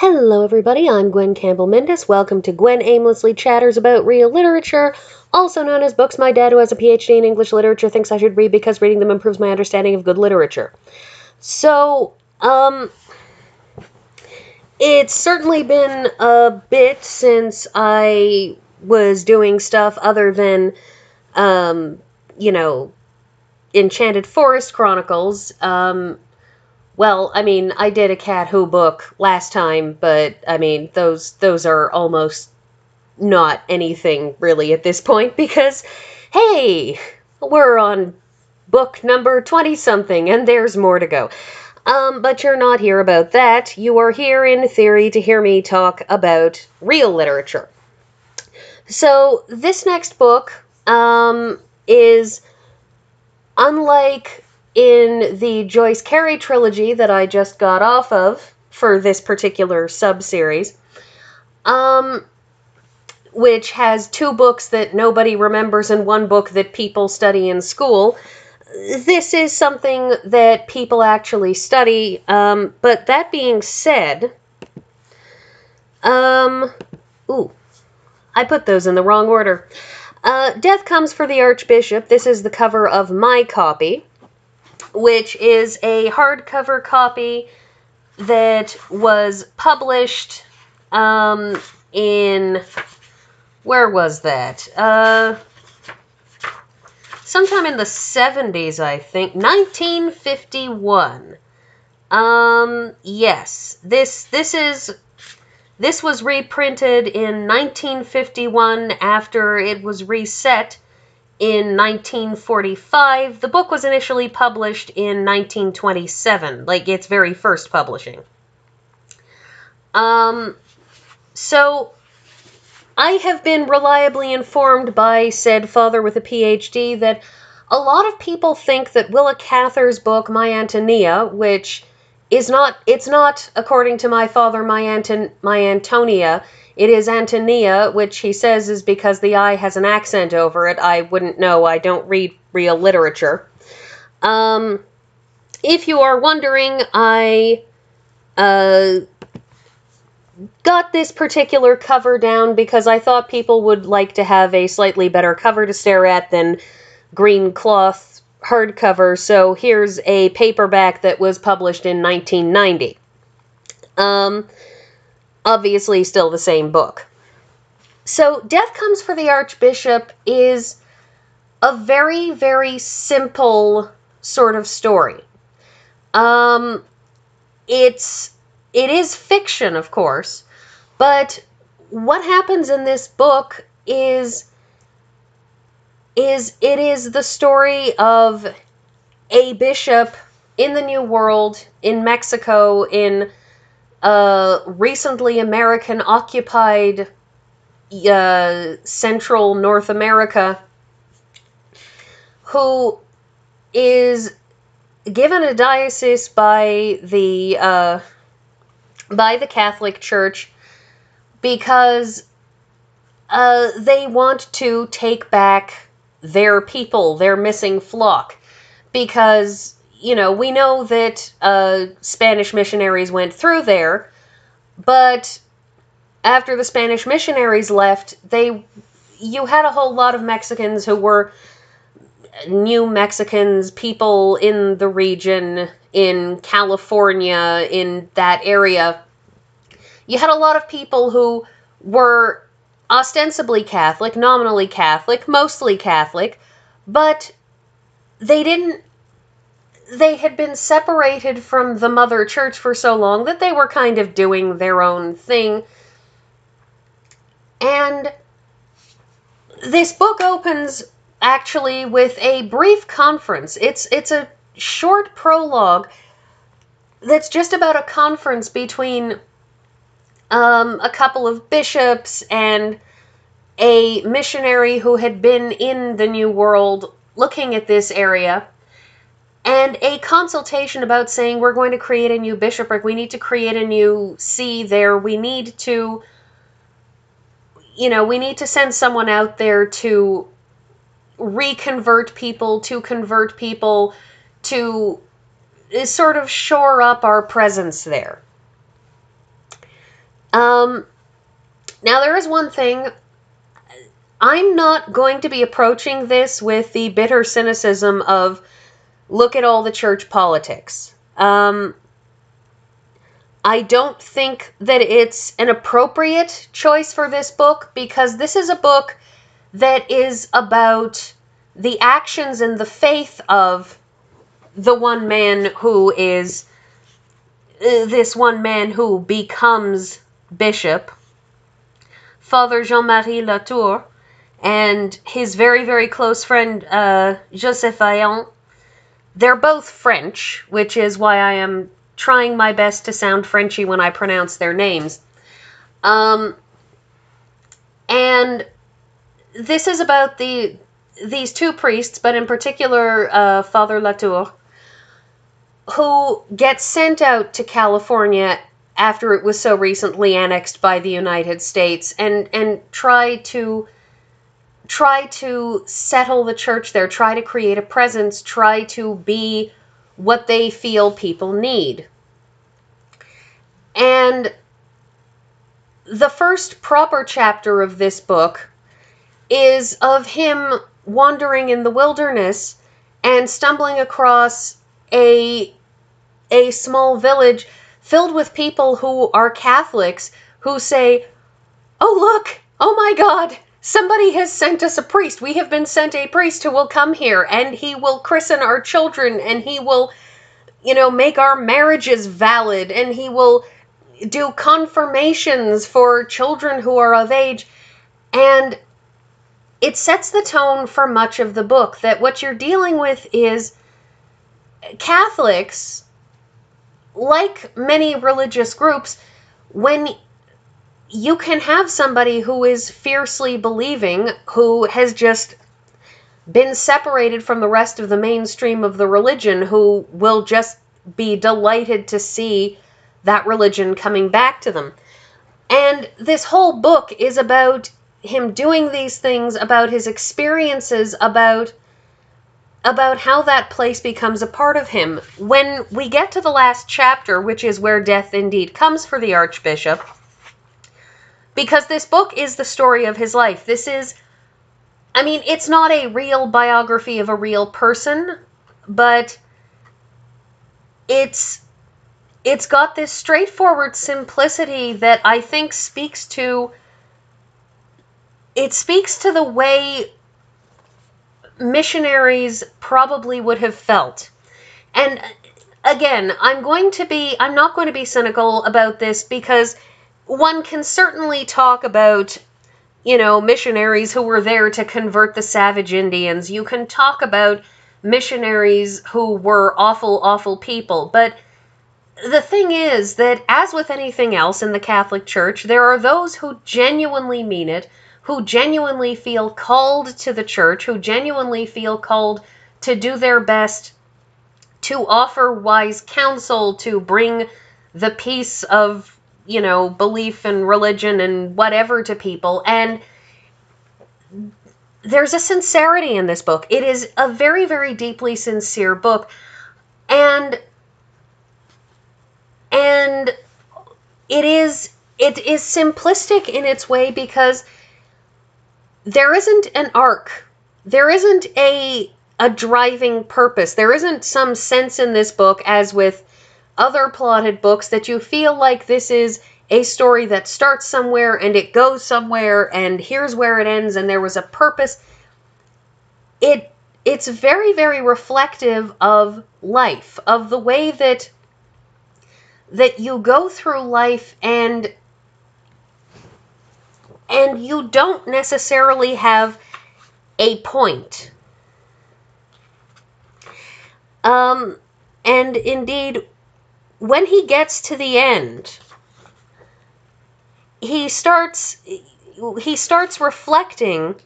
Hello everybody, I'm Gwen Campbell-Mindes. Welcome to Gwen Aimlessly Chatters About Real Literature, also known as books my dad, who has a PhD in English literature, thinks I should read because reading them improves my understanding of good literature. So, it's certainly been a bit since I was doing stuff other than, Enchanted Forest Chronicles. Well, I did a Cat Who book last time, but, those are almost not anything really at this point because, hey, we're on book number 20-something, and there's more to go. But you're not here about that. You are here, in theory, to hear me talk about real literature. So, this next book, is unlike in the Joyce Carey trilogy that I just got off of for this particular sub-series, which has 2 books that nobody remembers and 1 book that people study in school. This is something that people actually study, but that being said, I put those in the wrong order. Death Comes for the Archbishop. This is the cover of my copy, which is a hardcover copy that was published in, where was that? Sometime in the 70s, I think. 1951. Yes. This was reprinted in 1951 after it was reset in 1945. The book was initially published in 1927, like its very first publishing. So I have been reliably informed by said father with a PhD that a lot of people think that Willa Cather's book, My Antonia, which it's not, according to my father, My Antonia, it is Antonia, which he says is because the I has an accent over it. I wouldn't know, I don't read real literature. If you are wondering, I got this particular cover down because I thought people would like to have a slightly better cover to stare at than green cloth hardcover, so here's a paperback that was published in 1990. Obviously still the same book. So, Death Comes for the Archbishop is a very, very simple sort of story. It is fiction, of course, but what happens in this book is it is the story of a bishop in the New World, in Mexico, in recently American-occupied Central North America, who is given a diocese by the Catholic Church because they want to take back their people, their missing flock. Because, we know that Spanish missionaries went through there, but after the Spanish missionaries left, you had a whole lot of Mexicans who were New Mexicans, people in the region, in California, in that area. You had a lot of people who were ostensibly Catholic, nominally Catholic, mostly Catholic, but they had been separated from the Mother Church for so long that they were kind of doing their own thing. And this book opens actually with a brief conference. It's a short prologue that's just about a conference between a couple of bishops and a missionary who had been in the New World looking at this area, and a consultation about saying, we're going to create a new bishopric, we need to create a new see there, we need to send someone out there to reconvert people, to convert people, to sort of shore up our presence there. Um, Now, there is one thing. I'm not going to be approaching this with the bitter cynicism of, look at all the church politics. I don't think that it's an appropriate choice for this book, because this is a book that is about the actions and the faith of the one man who is this one man who becomes bishop, Father Jean-Marie Latour, and his very, very close friend, Joseph Vaillant. They're both French, which is why I am trying my best to sound Frenchy when I pronounce their names. And this is about these two priests, but in particular, Father Latour, who gets sent out to California after it was so recently annexed by the United States, and try to settle the church there, try to create a presence, try to be what they feel people need. And the first proper chapter of this book is of him wandering in the wilderness and stumbling across a small village filled with people who are Catholics who say, "Oh, look, oh my God, somebody has sent us a priest. We have been sent a priest who will come here, and he will christen our children, and he will, make our marriages valid, and he will do confirmations for children who are of age." And it sets the tone for much of the book that what you're dealing with is Catholics, like many religious groups, when you can have somebody who is fiercely believing, who has just been separated from the rest of the mainstream of the religion, who will just be delighted to see that religion coming back to them. And this whole book is about him doing these things, about his experiences, about how that place becomes a part of him. When we get to the last chapter, which is where death indeed comes for the Archbishop, because this book is the story of his life. This is, it's not a real biography of a real person, but it's got this straightforward simplicity that I think speaks to the way missionaries probably would have felt. And again, I'm not going to be cynical about this, because one can certainly talk about, missionaries who were there to convert the savage Indians. You can talk about missionaries who were awful, awful people. But the thing is that, as with anything else in the Catholic Church, there are those who genuinely mean it, who genuinely feel called to the church, who genuinely feel called to do their best to offer wise counsel, to bring the peace of, belief and religion and whatever to people. And there's a sincerity in this book. It is a very, very deeply sincere book. And it is simplistic in its way, because there isn't an arc. There isn't a driving purpose. There isn't some sense in this book, as with other plotted books, that you feel like this is a story that starts somewhere and it goes somewhere and here's where it ends and there was a purpose. It's very, very reflective of life, of the way that you go through life, and you don't necessarily have a point. And indeed, when he gets to the end, he starts reflecting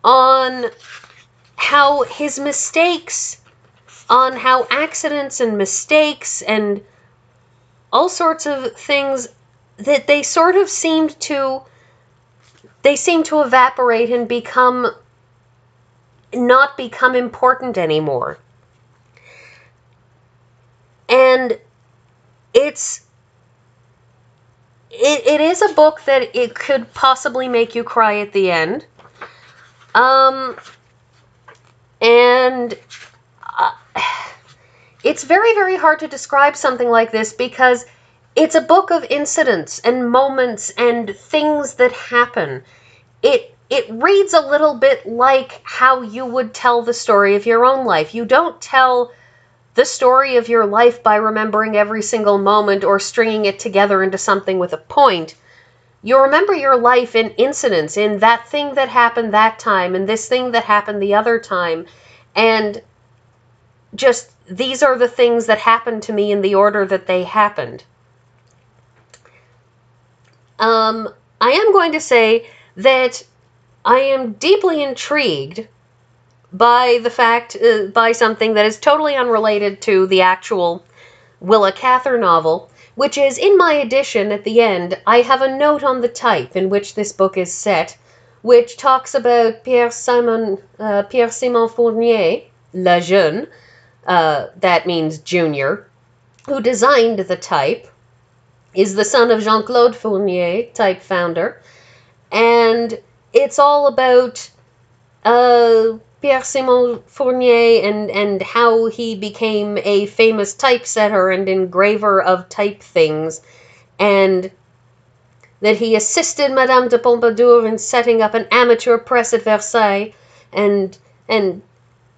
on how his mistakes, on how accidents and mistakes and all sorts of things, that they sort of seem to evaporate and not become important anymore. And it's it is a book that it could possibly make you cry at the end. And it's very, very hard to describe something like this because it's a book of incidents and moments and things that happen. It reads a little bit like how you would tell the story of your own life. You don't tell the story of your life by remembering every single moment or stringing it together into something with a point. You remember your life in incidents, in that thing that happened that time, and this thing that happened the other time, and just these are the things that happened to me in the order that they happened. I am going to say that I am deeply intrigued by the fact, by something that is totally unrelated to the actual Willa Cather novel, which is, in my edition at the end, I have a note on the type in which this book is set, which talks about Pierre-Simon Fournier, Le Jeune, that means junior, who designed the type, is the son of Jean-Claude Fournier, type founder, and it's all about Pierre-Simon Fournier and how he became a famous typesetter and engraver of type things, and that he assisted Madame de Pompadour in setting up an amateur press at Versailles, and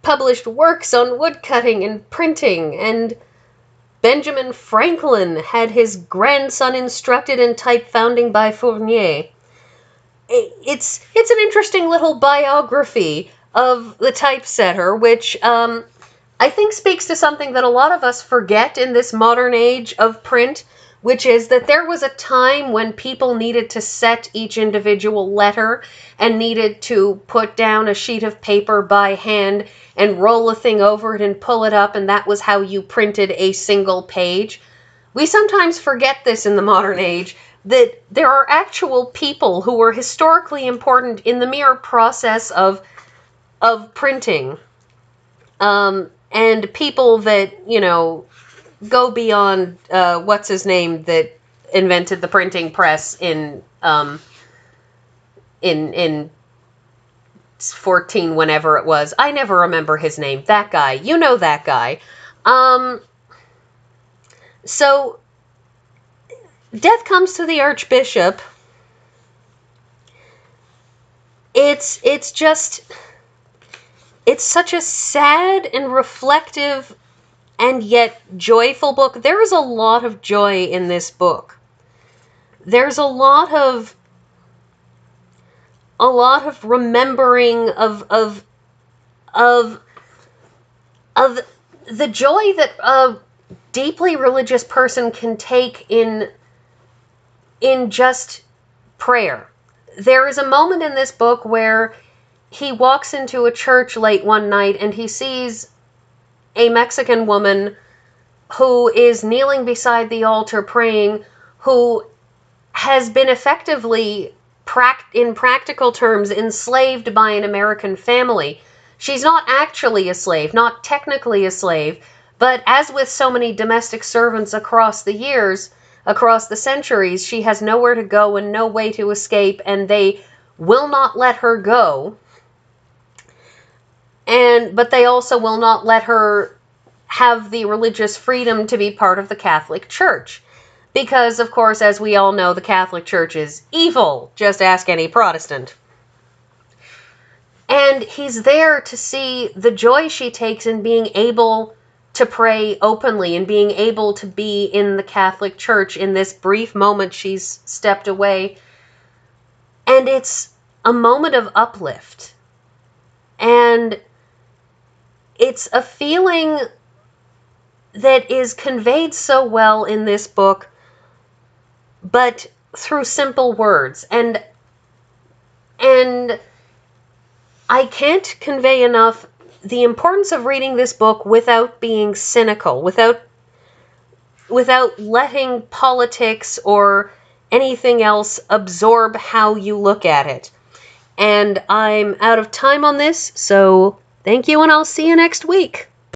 published works on woodcutting and printing, and Benjamin Franklin had his grandson instructed in type founding by Fournier. It's an interesting little biography of the typesetter, which I think speaks to something that a lot of us forget in this modern age of print, which is that there was a time when people needed to set each individual letter and needed to put down a sheet of paper by hand and roll a thing over it and pull it up, and that was how you printed a single page. We sometimes forget this in the modern age, that there are actual people who were historically important in the mere process of printing, and people that, go beyond what's his name that invented the printing press in 14 whenever it was. I never remember his name. That guy. You know that guy. So death comes to the Archbishop. It's such a sad and reflective and yet joyful book. There is a lot of joy in this book. There's a lot of remembering of the joy that a deeply religious person can take in just prayer. There is a moment in this book where he walks into a church late one night and he sees a Mexican woman who is kneeling beside the altar praying, who has been effectively, in practical terms, enslaved by an American family. She's not actually a slave, not technically a slave, but as with so many domestic servants across the years, across the centuries, she has nowhere to go and no way to escape, and they will not let her go. But they also will not let her have the religious freedom to be part of the Catholic Church. Because, of course, as we all know, the Catholic Church is evil. Just ask any Protestant. And he's there to see the joy she takes in being able to pray openly and being able to be in the Catholic Church in this brief moment she's stepped away. And it's a moment of uplift. And it's a feeling that is conveyed so well in this book, but through simple words. And I can't convey enough the importance of reading this book without being cynical, without letting politics or anything else absorb how you look at it. And I'm out of time on this, so thank you, and I'll see you next week.